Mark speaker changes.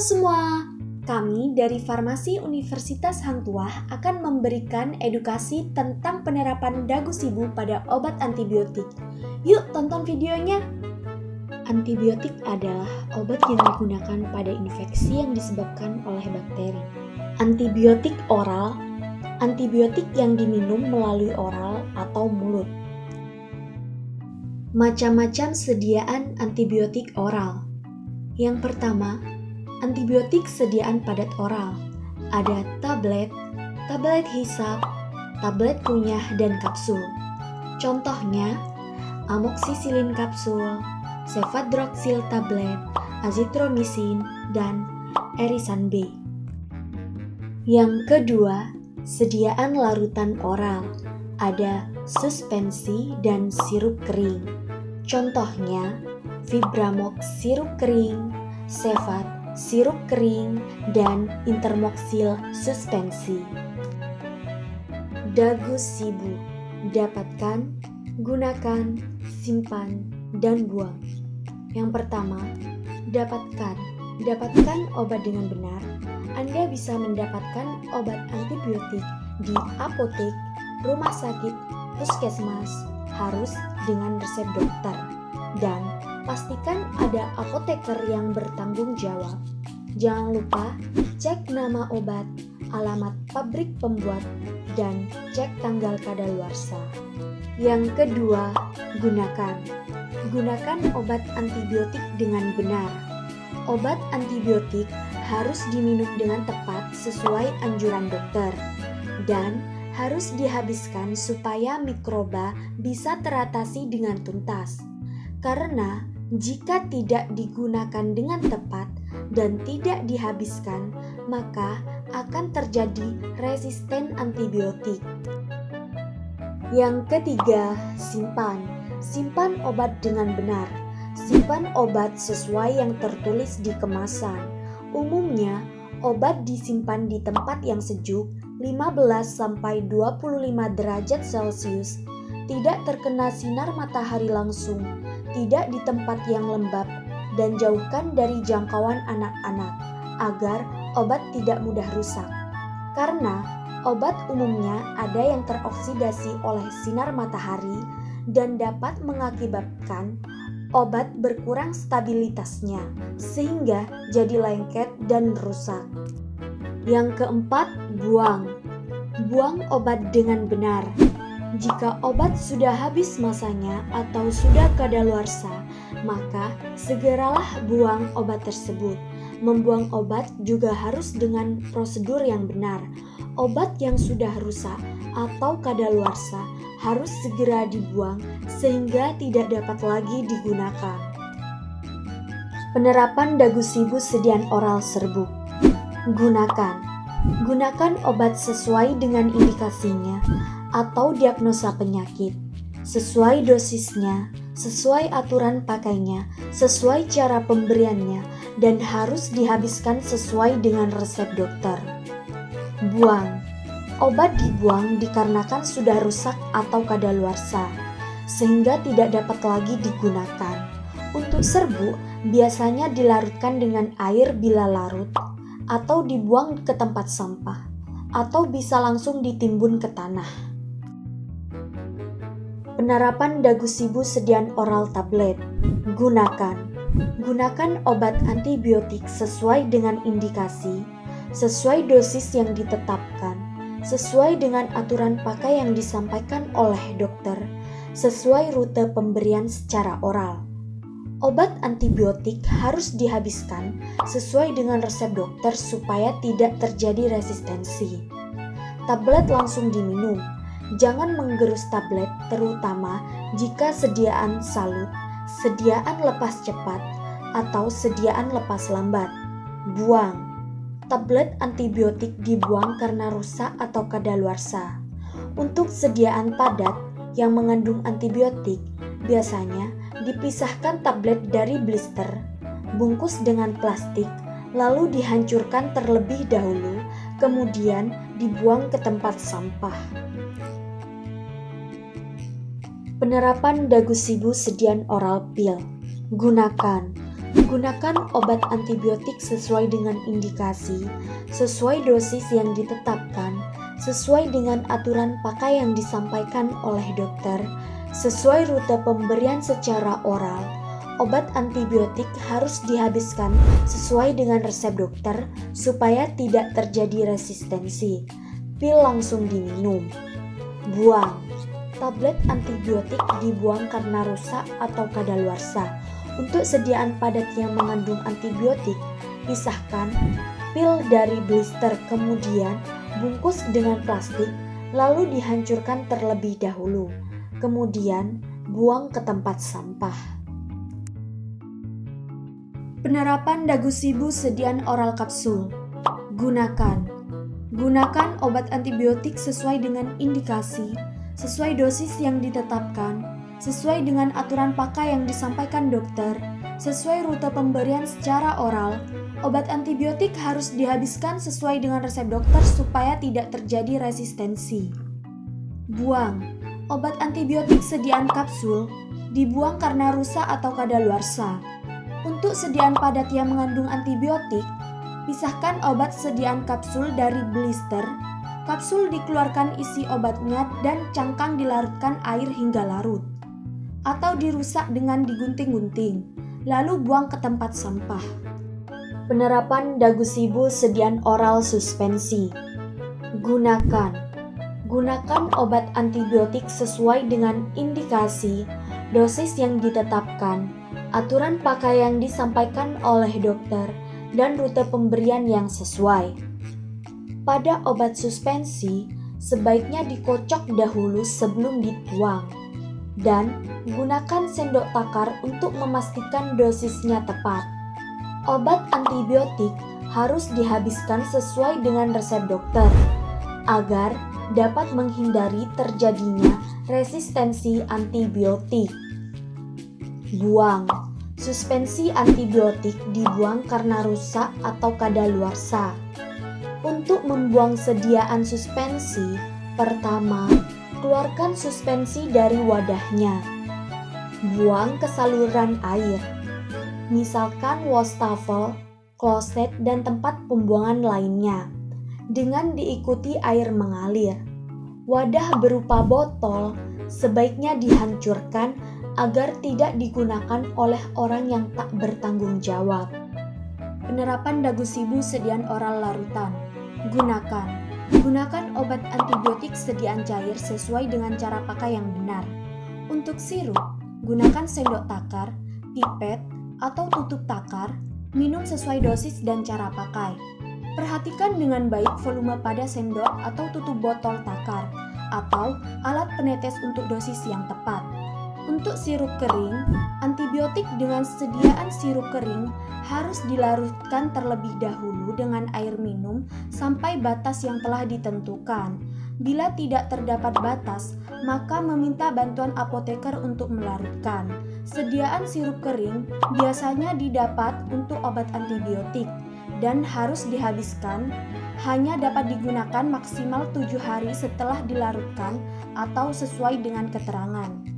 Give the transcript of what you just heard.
Speaker 1: semua, kami dari Farmasi Universitas Hang Tuah akan memberikan edukasi tentang penerapan dagu sibu pada obat antibiotik. Yuk tonton videonya. Antibiotik adalah obat yang digunakan pada infeksi yang disebabkan oleh bakteri. Antibiotik oral, antibiotik yang diminum melalui oral atau mulut. Macam-macam sediaan antibiotik oral. Yang pertama, antibiotik sediaan padat oral. Ada tablet, tablet hisap, tablet kunyah, dan kapsul. Contohnya, amoksisilin kapsul, cefadroxil tablet, azitromisin, dan erisan B. Yang kedua, sediaan larutan oral. Ada suspensi dan sirup kering. Contohnya, Vibramox sirup kering, Cevat sirup kering, dan Intermoxil suspensi. Dagu sibu, dapatkan, gunakan, simpan, dan buang. Yang pertama, dapatkan obat dengan benar. Anda bisa mendapatkan obat antibiotik di apotek, rumah sakit, puskesmas, harus dengan resep dokter. Dan pastikan ada apoteker yang bertanggung jawab. Jangan lupa cek nama obat, alamat pabrik pembuat, dan cek tanggal kadaluarsa. Yang kedua, gunakan obat antibiotik dengan benar. Obat antibiotik harus diminum dengan tepat sesuai anjuran dokter dan harus dihabiskan supaya mikroba bisa teratasi dengan tuntas. Karena jika tidak digunakan dengan tepat dan tidak dihabiskan, maka akan terjadi resisten antibiotik. Yang ketiga, simpan obat dengan benar. Simpan obat sesuai yang tertulis di kemasan. Umumnya, obat disimpan di tempat yang sejuk 15-25 derajat Celcius, tidak terkena sinar matahari langsung, tidak di tempat yang lembab, dan jauhkan dari jangkauan anak-anak agar obat tidak mudah rusak. Karena obat umumnya ada yang teroksidasi oleh sinar matahari dan dapat mengakibatkan obat berkurang stabilitasnya sehingga jadi lengket dan rusak. Yang keempat, buang obat dengan benar. Jika obat sudah habis masanya atau sudah kadaluarsa, maka segeralah buang obat tersebut. Membuang obat juga harus dengan prosedur yang benar. Obat yang sudah rusak atau kadaluarsa harus segera dibuang sehingga tidak dapat lagi digunakan. Penerapan dagu sibu sediaan oral serbuk. Gunakan obat sesuai dengan indikasinya atau diagnosa penyakit, sesuai dosisnya, sesuai aturan pakainya, sesuai cara pemberiannya, dan harus dihabiskan sesuai dengan resep dokter. Buang. Obat dibuang dikarenakan sudah rusak atau kadaluarsa, sehingga tidak dapat lagi digunakan. Untuk serbuk, biasanya dilarutkan dengan air bila larut, atau dibuang ke tempat sampah, atau bisa langsung ditimbun ke tanah. Penerapan dagu sibu sediaan oral tablet. Gunakan obat antibiotik sesuai dengan indikasi, sesuai dosis yang ditetapkan, sesuai dengan aturan pakai yang disampaikan oleh dokter, sesuai rute pemberian secara oral. Obat antibiotik harus dihabiskan sesuai dengan resep dokter supaya tidak terjadi resistensi. Tablet langsung diminum. Jangan menggerus tablet, terutama jika sediaan salut, sediaan lepas cepat, atau sediaan lepas lambat. Buang. Tablet antibiotik dibuang karena rusak atau kadaluarsa. Untuk sediaan padat yang mengandung antibiotik, biasanya dipisahkan tablet dari blister, bungkus dengan plastik, lalu dihancurkan terlebih dahulu, kemudian dibuang ke tempat sampah. Penerapan dagu sibu sediaan oral pil. Gunakan obat antibiotik sesuai dengan indikasi, sesuai dosis yang ditetapkan, sesuai dengan aturan pakai yang disampaikan oleh dokter, sesuai rute pemberian secara oral. Obat antibiotik harus dihabiskan sesuai dengan resep dokter supaya tidak terjadi resistensi. Pil langsung diminum. Buang. Tablet antibiotik dibuang karena rusak atau kadaluarsa. Untuk sediaan padat yang mengandung antibiotik, pisahkan pil dari blister, kemudian bungkus dengan plastik, lalu dihancurkan terlebih dahulu. Kemudian buang ke tempat sampah. Penerapan Dagusibu sediaan oral kapsul. Gunakan obat antibiotik sesuai dengan indikasi, sesuai dosis yang ditetapkan, sesuai dengan aturan pakai yang disampaikan dokter, sesuai rute pemberian secara oral. Obat antibiotik harus dihabiskan sesuai dengan resep dokter supaya tidak terjadi resistensi. Buang. Obat antibiotik sediaan kapsul dibuang karena rusak atau kadaluarsa. Untuk sediaan padat yang mengandung antibiotik, pisahkan obat sediaan kapsul dari blister. Kapsul dikeluarkan isi obatnya dan cangkang dilarutkan air hingga larut, atau dirusak dengan digunting-gunting, lalu buang ke tempat sampah. Penerapan Dagusibu sediaan oral suspensi. Gunakan obat antibiotik sesuai dengan indikasi, dosis yang ditetapkan, aturan pakai yang disampaikan oleh dokter, dan rute pemberian yang sesuai. Pada obat suspensi, sebaiknya dikocok dahulu sebelum dituang, dan gunakan sendok takar untuk memastikan dosisnya tepat. Obat antibiotik harus dihabiskan sesuai dengan resep dokter, agar dapat menghindari terjadinya resistensi antibiotik. Buang. Suspensi antibiotik dibuang karena rusak atau kadaluarsa. Untuk membuang sediaan suspensi, pertama, keluarkan suspensi dari wadahnya. Buang ke saluran air, misalkan wastafel, kloset, dan tempat pembuangan lainnya, dengan diikuti air mengalir. Wadah berupa botol sebaiknya dihancurkan agar tidak digunakan oleh orang yang tak bertanggung jawab. Penerapan Dagusibu sediaan oral larutan. Gunakan obat antibiotik sediaan cair sesuai dengan cara pakai yang benar. Untuk sirup, gunakan sendok takar, pipet, atau tutup takar. Minum sesuai dosis dan cara pakai. Perhatikan dengan baik volume pada sendok atau tutup botol takar, atau alat penetes untuk dosis yang tepat. Untuk sirup kering, antibiotik dengan sediaan sirup kering harus dilarutkan terlebih dahulu dengan air minum sampai batas yang telah ditentukan. Bila tidak terdapat batas, maka meminta bantuan apoteker untuk melarutkan. Sediaan sirup kering biasanya didapat untuk obat antibiotik dan harus dihabiskan, hanya dapat digunakan maksimal 7 hari setelah dilarutkan atau sesuai dengan keterangan.